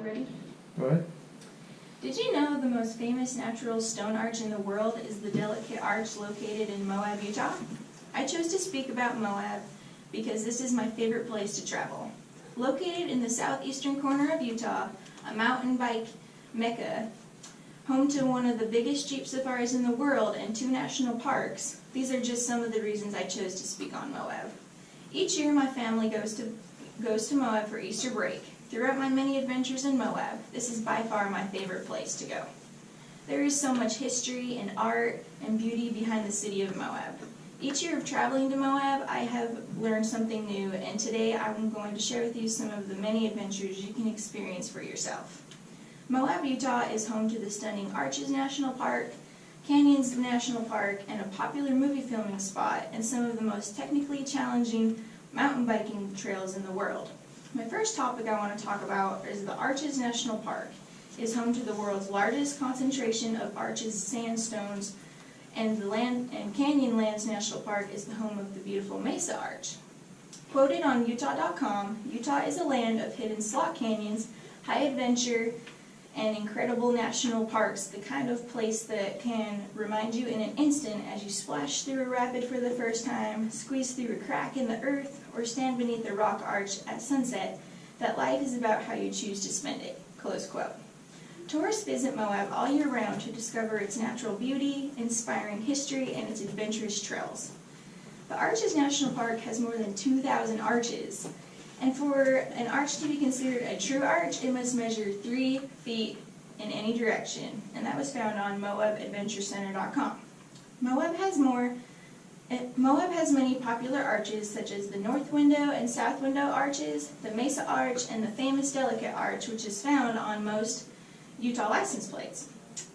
Ready? Go ahead. Did you know the most famous natural stone arch in the world is the Delicate Arch located in Moab, Utah? I chose to speak about Moab because this is my favorite place to travel. Located in the southeastern corner of Utah, a mountain bike mecca, home to one of the biggest Jeep safaris in the world and 2 national parks, these are just some of the reasons I chose to speak on Moab. Each year my family goes to Moab for Easter break. Throughout my many adventures in Moab, this is by far my favorite place to go. There is so much history and art and beauty behind the city of Moab. Each year of traveling to Moab, I have learned something new, and today I'm going to share with you some of the many adventures you can experience for yourself. Moab, Utah is home to the stunning Arches National Park, Canyons National Park, and a popular movie filming spot, and some of the most technically challenging mountain biking trails in the world. My first topic I want to talk about is the Arches National Park. It is home to the world's largest concentration of arches sandstones, and Canyonlands National Park is the home of the beautiful Mesa Arch. Quoted on Utah.com, Utah is a land of hidden slot canyons, high adventure, and incredible national parks, the kind of place that can remind you in an instant as you splash through a rapid for the first time, squeeze through a crack in the earth, or stand beneath a rock arch at sunset, that life is about how you choose to spend it. Close quote. Tourists visit Moab all year round to discover its natural beauty, inspiring history, and its adventurous trails. The Arches National Park has more than 2,000 arches, and for an arch to be considered a true arch, it must measure 3 feet in any direction, and that was found on MoabAdventureCenter.com. Moab has many popular arches such as the North Window and South Window arches, the Mesa Arch, and the famous Delicate Arch, which is found on most Utah license plates.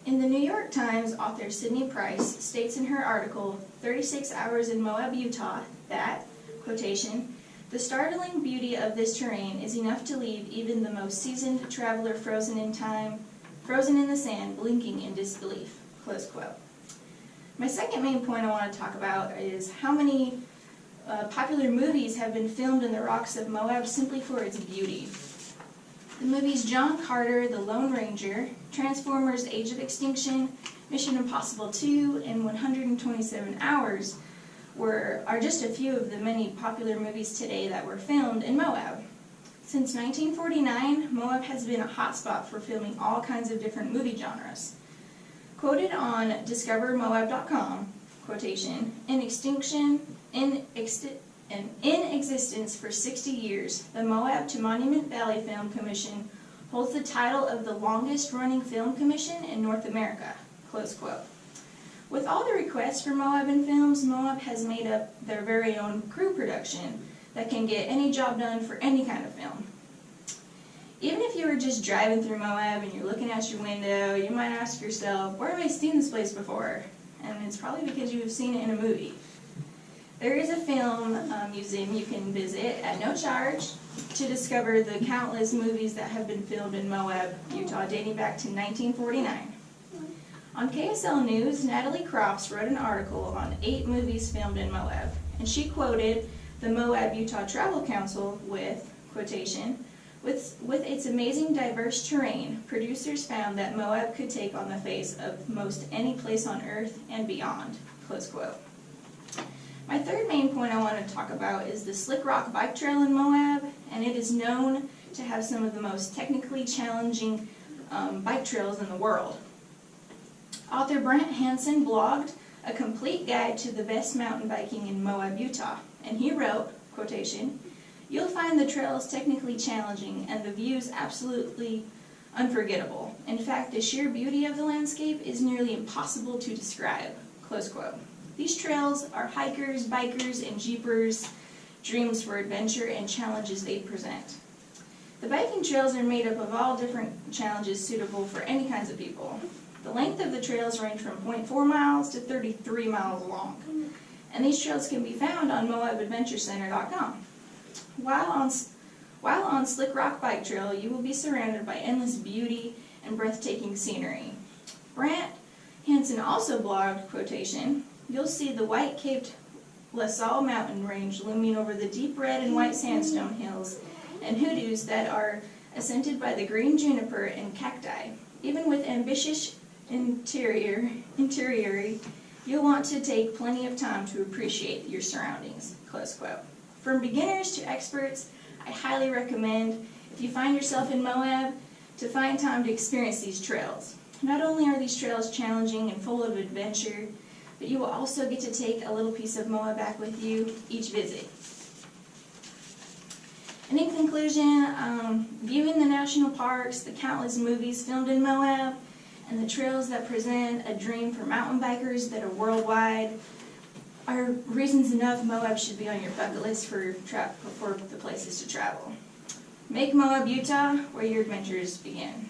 In the New York Times, author Sydney Price states in her article, 36 Hours in Moab, Utah, that, quotation, "The startling beauty of this terrain is enough to leave even the most seasoned traveler frozen in the sand, blinking in disbelief." Close quote. My second main point I want to talk about is how many popular movies have been filmed in the rocks of Moab simply for its beauty. The movies John Carter, The Lone Ranger, Transformers: Age of Extinction, Mission Impossible 2, and 127 Hours are just a few of the many popular movies today that were filmed in Moab. Since 1949, Moab has been a hotspot for filming all kinds of different movie genres. Quoted on DiscoverMoab.com, quotation, in existence for 60 years, the Moab to Monument Valley Film Commission holds the title of the longest-running film commission in North America, close quote. With all the requests for Moaban films, Moab has made up their very own crew production that can get any job done for any kind of film. Even if you were just driving through Moab and you're looking out your window, you might ask yourself, where have I seen this place before? And it's probably because you have seen it in a movie. There is a film museum you can visit at no charge to discover the countless movies that have been filmed in Moab, Utah, dating back to 1949. On KSL News, Natalie Crofts wrote an article on 8 movies filmed in Moab, and she quoted the Moab Utah Travel Council with, quotation, with its amazing diverse terrain, producers found that Moab could take on the face of most any place on earth and beyond, close quote. My third main point I want to talk about is the Slick Rock Bike Trail in Moab, and it is known to have some of the most technically challenging bike trails in the world. Author Brent Hansen blogged a complete guide to the best mountain biking in Moab, Utah, and he wrote, quotation, "You'll find the trails technically challenging and the views absolutely unforgettable. In fact, the sheer beauty of the landscape is nearly impossible to describe," close quote. These trails are hikers, bikers, and jeepers' dreams for adventure and challenges they present. The biking trails are made up of all different challenges suitable for any kinds of people. The length of the trails range from 0.4 miles to 33 miles long, and these trails can be found on MoabAdventureCenter.com. While on Slick Rock Bike Trail, you will be surrounded by endless beauty and breathtaking scenery. Brant Hansen also blogged, quotation, "You'll see the white-capped La Salle mountain range looming over the deep red and white sandstone hills and hoodoos that are scented by the green juniper and cacti. Even with ambitious interior, you'll want to take plenty of time to appreciate your surroundings." Close quote. From beginners to experts, I highly recommend, if you find yourself in Moab, to find time to experience these trails. Not only are these trails challenging and full of adventure, but you will also get to take a little piece of Moab back with you each visit. And in conclusion, viewing the national parks, the countless movies filmed in Moab, and the trails that present a dream for mountain bikers that are worldwide are reasons enough Moab should be on your bucket list for the places to travel. Make Moab, Utah, where your adventures begin.